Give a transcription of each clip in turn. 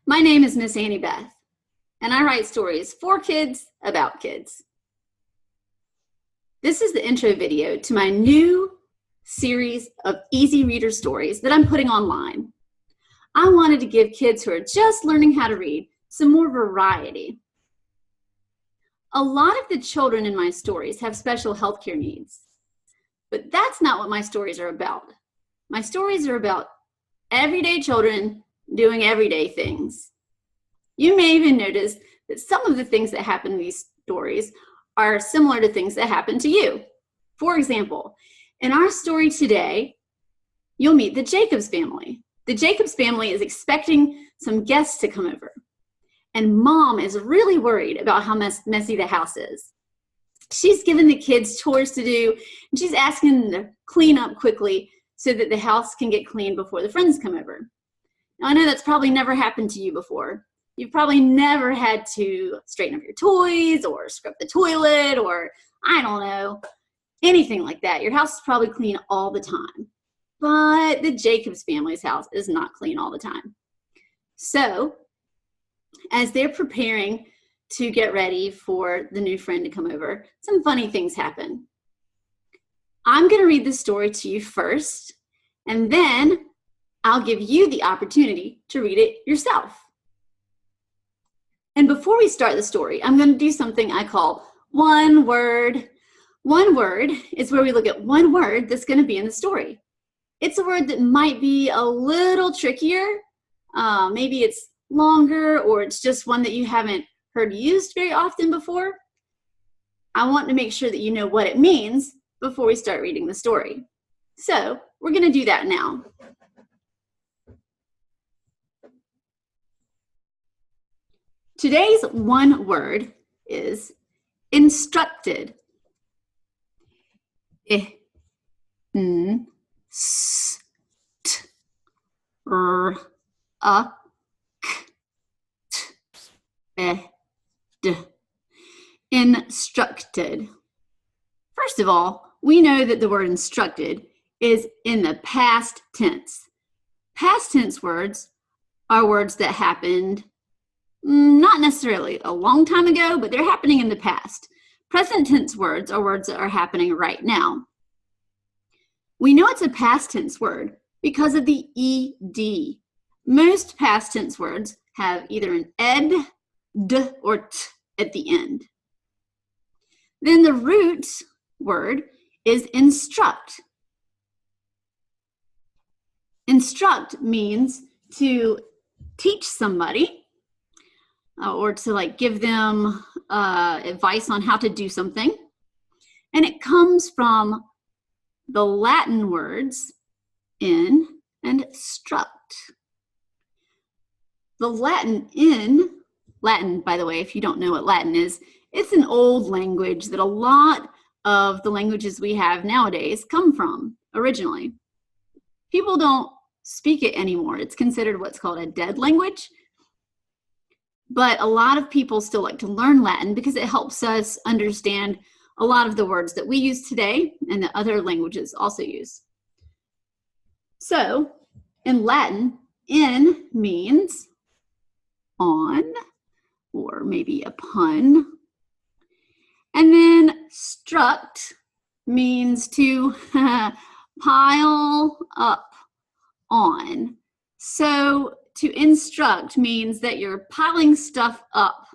My name is Miss Annie Beth, and I write stories for kids about kids. This is the intro video to my new series of easy reader stories that I'm putting online. I wanted to give kids who are just learning how to read some more variety. A lot of the children in my stories have special healthcare needs, but that's not what my stories are about. My stories are about everyday children doing everyday things. You may even notice that some of the things that happen in these stories are similar to things that happen to you. For example, in our story today, you'll meet the Jacobs family. The Jacobs family is expecting some guests to come over, and Mom is really worried about how messy the house is. She's given the kids chores to do, and she's asking them to clean up quickly so that the house can get clean before the friends come over. Now, I know that's probably never happened to you before. You've probably never had to straighten up your toys or scrub the toilet or, I don't know, anything like that. Your house is probably clean all the time. But the Jacobs family's house is not clean all the time. So, as they're preparing to get ready for the new friend to come over, some funny things happen. I'm going to read this story to you first, and then I'll give you the opportunity to read it yourself. And before we start the story, I'm going to do something I call one word. One word is where we look at one word that's going to be in the story. It's a word that might be a little trickier. Maybe it's longer, or it's just one that you haven't heard used very often before. I want to make sure that you know what it means before we start reading the story. So we're going to do that now. Today's one word is instructed. Instructed. First of all, we know that the word instructed is in the past tense. Past tense words are words that happened not necessarily a long time ago, but they're happening in the past. Present tense words are words that are happening right now. We know it's a past tense word because of the ed. Most past tense words have either an ed, d, or t at the end. Then the root word is instruct. Instruct means to teach somebody or to give them advice on how to do something. And it comes from the Latin words in and struct. The Latin, by the way, if you don't know what Latin is, it's an old language that a lot of the languages we have nowadays come from originally. People don't speak it anymore. It's considered what's called a dead language. But a lot of people still like to learn Latin because it helps us understand a lot of the words that we use today and that other languages also use. So, in Latin, in means on, or maybe upon. And then struct means to pile up on. So, to instruct means that you're piling stuff up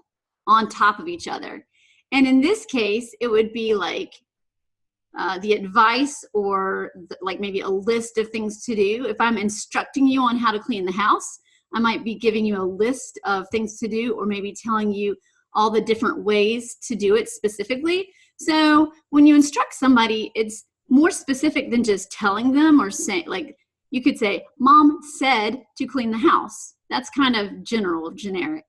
on top of each other. And in this case, it would be like the advice or maybe a list of things to do. If I'm instructing you on how to clean the house, I might be giving you a list of things to do, or maybe telling you all the different ways to do it specifically. So when you instruct somebody, it's more specific than just telling them or saying, you could say, Mom said to clean the house. That's kind of generic.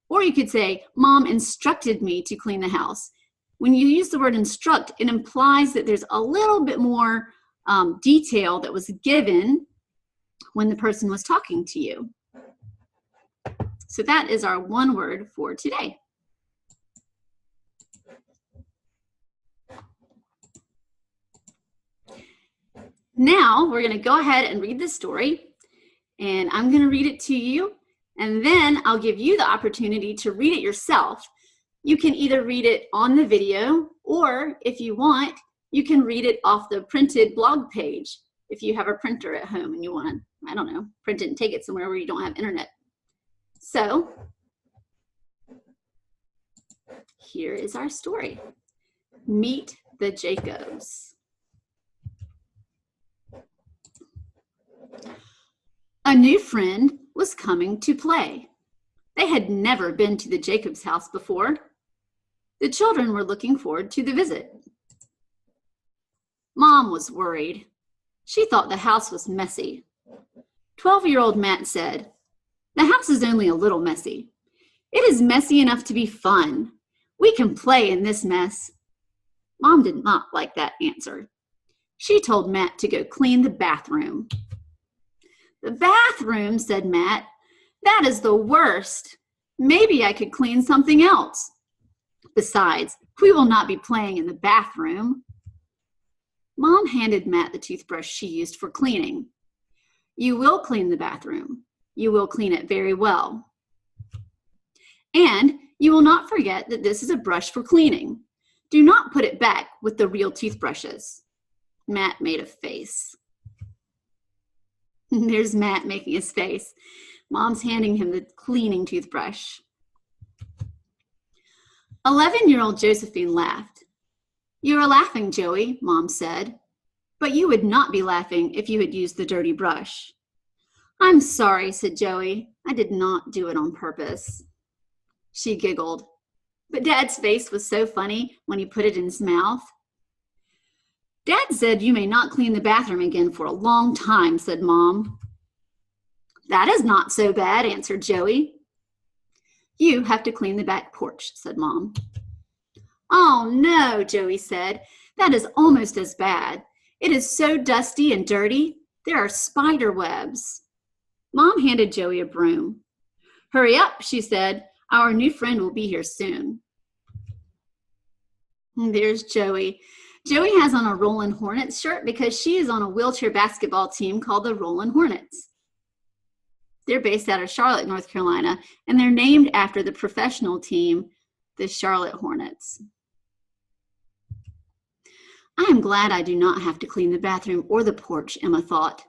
Or you could say, Mom instructed me to clean the house. When you use the word instruct, it implies that there's a little bit more detail that was given when the person was talking to you. So that is our one word for today. Now we're going to go ahead and read this story, and I'm going to read it to you, And then I'll give you the opportunity to read it yourself. You can either read it on the video, or if you want, you can read it off the printed blog page if you have a printer at home and you want to, I don't know, print it and take it somewhere where you don't have internet. So here is our story. Meet the Jacobs. A new friend was coming to play. They had never been to the Jacobs house before. The children were looking forward to the visit. Mom was worried. She thought the house was messy. 12-year-old Matt said, "The house is only a little messy. It is messy enough to be fun. We can play in this mess." Mom did not like that answer. She told Matt to go clean the bathroom. "The bathroom," said Matt. "That is the worst. Maybe I could clean something else. Besides, we will not be playing in the bathroom." Mom handed Matt the toothbrush she used for cleaning. "You will clean the bathroom. You will clean it very well. And you will not forget that this is a brush for cleaning. Do not put it back with the real toothbrushes." Matt made a face. There's Matt making his face. Mom's handing him the cleaning toothbrush. 11-year-old Josephine laughed. "You are laughing, Joey," Mom said. "But you would not be laughing if you had used the dirty brush." "I'm sorry," said Joey. "I did not do it on purpose." She giggled. But Dad's face was so funny when he put it in his mouth. "Dad said you may not clean the bathroom again for a long time," said Mom. "That is not so bad," answered Joey. "You have to clean the back porch," said Mom. "Oh no," Joey said. "That is almost as bad. It is so dusty and dirty. There are spider webs." Mom handed Joey a broom. "Hurry up," she said. "Our new friend will be here soon." There's Joey. Joey has on a Rollin' Hornets shirt because she is on a wheelchair basketball team called the Rollin' Hornets. They're based out of Charlotte, North Carolina, and they're named after the professional team, the Charlotte Hornets. "I am glad I do not have to clean the bathroom or the porch," Emma thought.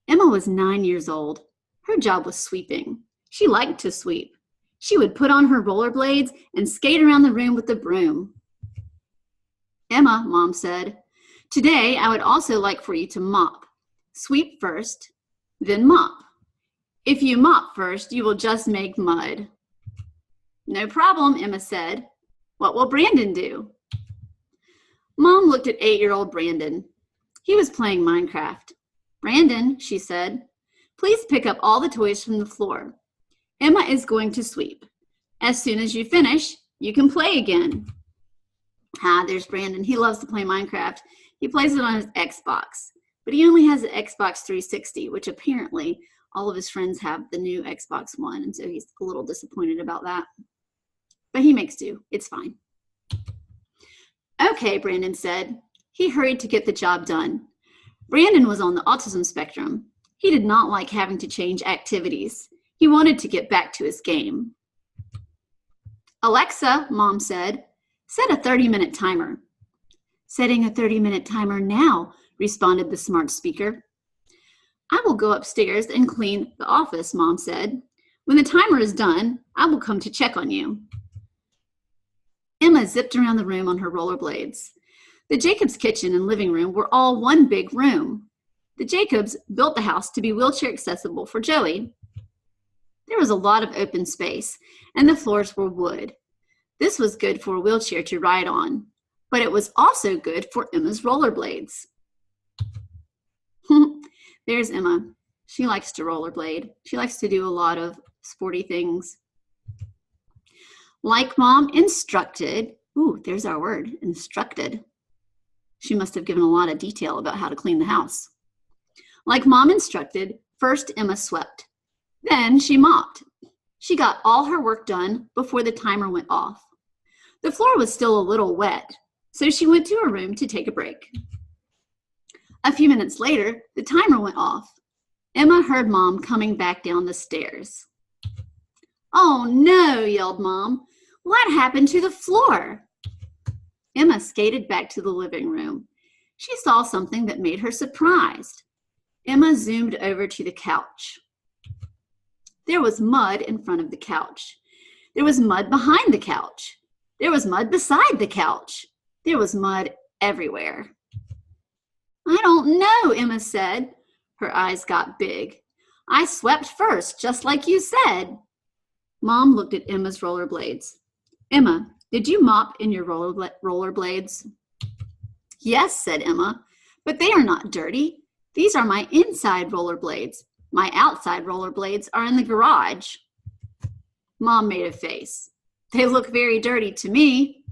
Emma was 9 years old. Her job was sweeping. She liked to sweep. She would put on her rollerblades and skate around the room with the broom. "Emma," Mom said, "today I would also like for you to mop. Sweep first, then mop. If you mop first, you will just make mud." "No problem," Emma said. "What will Brandon do?" Mom looked at 8-year-old Brandon. He was playing Minecraft. "Brandon," she said, "please pick up all the toys from the floor. Emma is going to sweep. As soon as you finish, you can play again." There's Brandon. He loves to play Minecraft. He plays it on his Xbox, but he only has the Xbox 360, which apparently all of his friends have the new Xbox One, and so he's a little disappointed about that. But he makes do. It's fine. "Okay," Brandon said. He hurried to get the job done. Brandon was on the autism spectrum. He did not like having to change activities. He wanted to get back to his game. "Alexa," Mom said, "set a 30-minute timer." "Setting a 30-minute timer now," responded the smart speaker. "I will go upstairs and clean the office," Mom said. "When the timer is done, I will come to check on you." Emma zipped around the room on her rollerblades. The Jacobs' kitchen and living room were all one big room. The Jacobs built the house to be wheelchair accessible for Joey. There was a lot of open space, and the floors were wood. This was good for a wheelchair to ride on, but it was also good for Emma's rollerblades. There's Emma. She likes to rollerblade. She likes to do a lot of sporty things. Like Mom instructed, there's our word, instructed. She must have given a lot of detail about how to clean the house. Like Mom instructed, first Emma swept. Then she mopped. She got all her work done before the timer went off. The floor was still a little wet, so she went to her room to take a break. A few minutes later, the timer went off. Emma heard Mom coming back down the stairs. Oh no, yelled Mom. What happened to the floor? Emma skated back to the living room. She saw something that made her surprised. Emma zoomed over to the couch. There was mud in front of the couch. There was mud behind the couch. There was mud beside the couch. There was mud everywhere. I don't know, Emma said. Her eyes got big. I swept first, just like you said. Mom looked at Emma's rollerblades. Emma, did you mop in your rollerblades? Yes, said Emma, but they are not dirty. These are my inside rollerblades. My outside rollerblades are in the garage. Mom made a face. They look very dirty to me.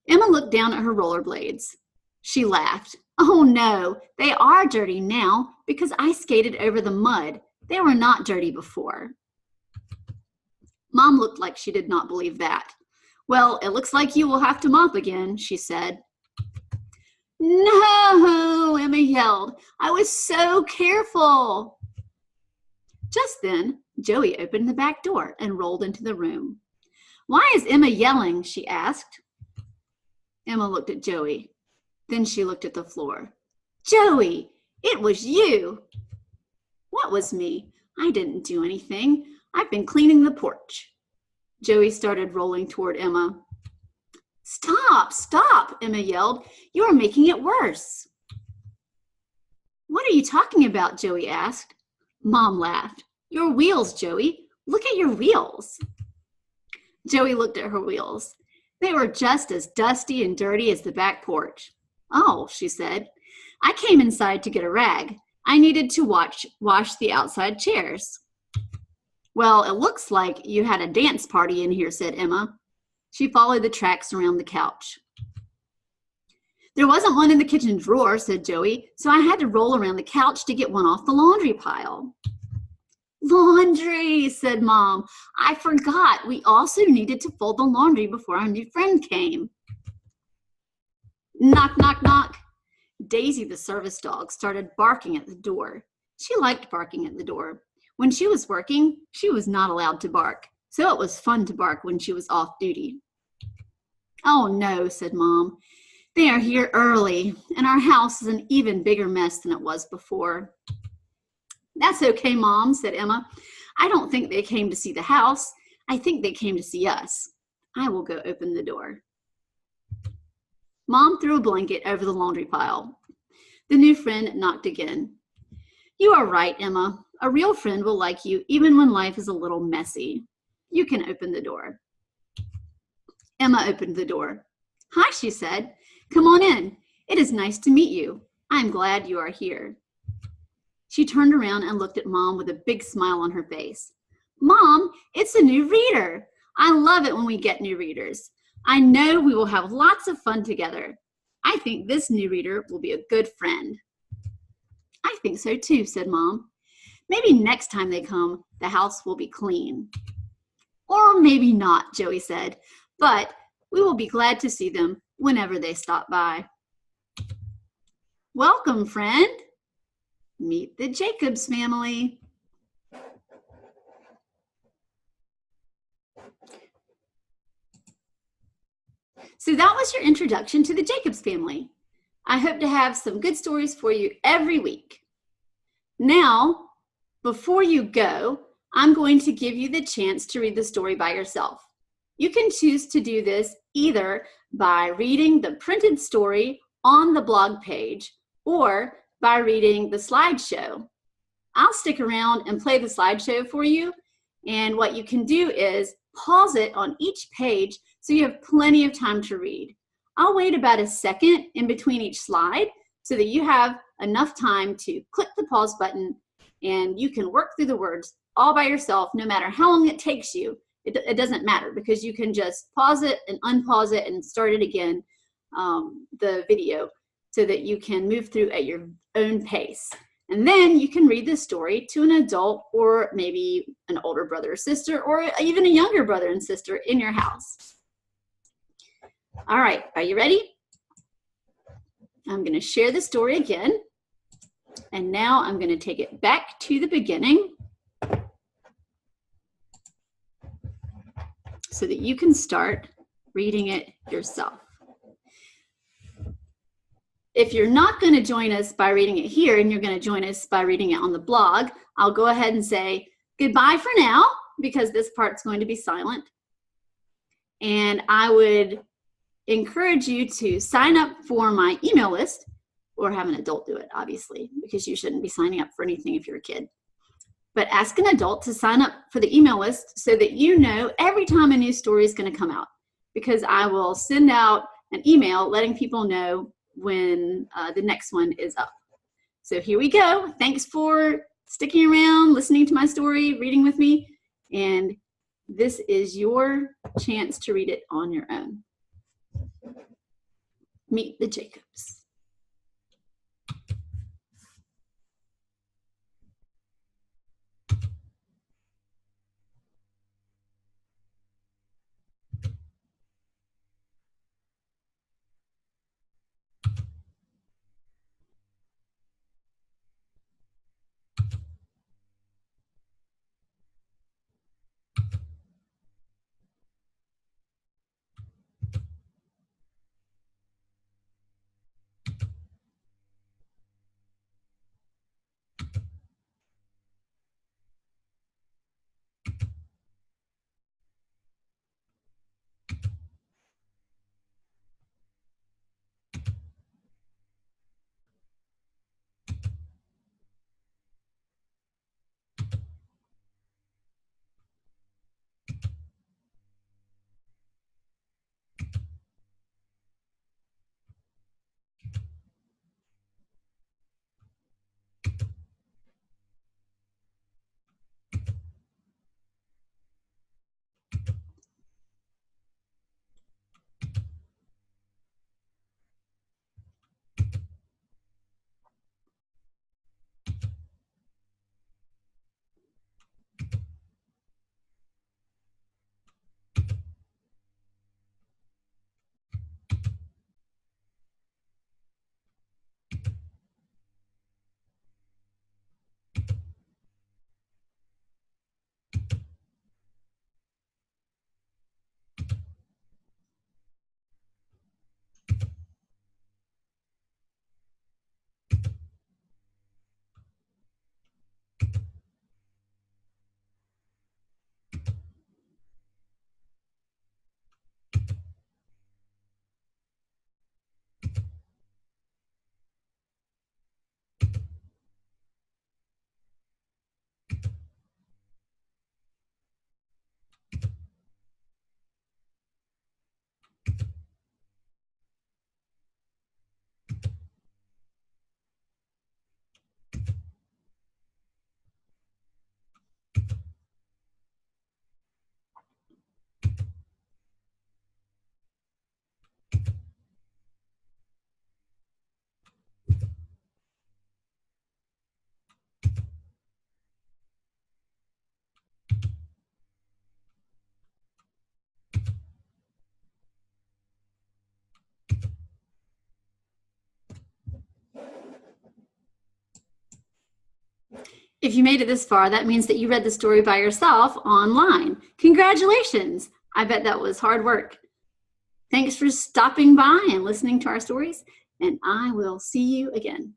Emma looked down at her rollerblades. She laughed. Oh no, they are dirty now because I skated over the mud. They were not dirty before. Mom looked like she did not believe that. Well, it looks like you will have to mop again, she said. No, Emma yelled. I was so careful. Just then, Joey opened the back door and rolled into the room. Why is Emma yelling? She asked. Emma looked at Joey. Then she looked at the floor. Joey, it was you. What was me? I didn't do anything. I've been cleaning the porch. Joey started rolling toward Emma. Stop, stop, Emma yelled. You are making it worse. What are you talking about? Joey asked. Mom laughed. Your wheels, Joey. Look at your wheels. Joey looked at her wheels. They were just as dusty and dirty as the back porch. Oh, she said. I came inside to get a rag. I needed to wash the outside chairs. Well, it looks like you had a dance party in here, said Emma. She followed the tracks around the couch. There wasn't one in the kitchen drawer, said Joey, so I had to roll around the couch to get one off the laundry pile. Laundry, said Mom. I forgot we also needed to fold the laundry before our new friend came. Knock, knock, knock. Daisy, the service dog, started barking at the door. She liked barking at the door. When she was working, she was not allowed to bark, so it was fun to bark when she was off duty. Oh no, said Mom. They are here early, and our house is an even bigger mess than it was before. That's okay, Mom, said Emma. I don't think they came to see the house. I think they came to see us. I will go open the door. Mom threw a blanket over the laundry pile. The new friend knocked again. You are right, Emma. A real friend will like you even when life is a little messy. You can open the door. Emma opened the door. Hi, she said. Come on in. It is nice to meet you. I'm glad you are here. She turned around and looked at Mom with a big smile on her face. Mom, it's a new reader. I love it when we get new readers. I know we will have lots of fun together. I think this new reader will be a good friend. I think so too, said Mom. Maybe next time they come, the house will be clean. Or maybe not, Joey said, but we will be glad to see them whenever they stop by. Welcome, friend. Meet the Jacobs family. So that was your introduction to the Jacobs family. I hope to have some good stories for you every week. Now, before you go, I'm going to give you the chance to read the story by yourself. You can choose to do this either by reading the printed story on the blog page or by reading the slideshow. I'll stick around and play the slideshow for you, and what you can do is pause it on each page so you have plenty of time to read. I'll wait about a second in between each slide so that you have enough time to click the pause button and you can work through the words all by yourself, no matter how long it takes you. It doesn't matter because you can just pause it and unpause it and start it again, the video, so that you can move through at your own pace. And then you can read this story to an adult or maybe an older brother or sister or even a younger brother and sister in your house. All right, are you ready? I'm going to share the story again. And now I'm going to take it back to the beginning. so that you can start reading it yourself. If you're not going to join us by reading it here and you're going to join us by reading it on the blog, I'll go ahead and say goodbye for now because this part's going to be silent. And I would encourage you to sign up for my email list, or have an adult do it, obviously, because you shouldn't be signing up for anything if you're a kid. But ask an adult to sign up for the email list so that you know every time a new story is going to come out, because I will send out an email letting people know when the next one is up. So here we go. Thanks for sticking around, listening to my story, reading with me, and this is your chance to read it on your own. Meet the Jacobs. If you made it this far, that means that you read the story by yourself online. Congratulations! I bet that was hard work. Thanks for stopping by and listening to our stories, and I will see you again.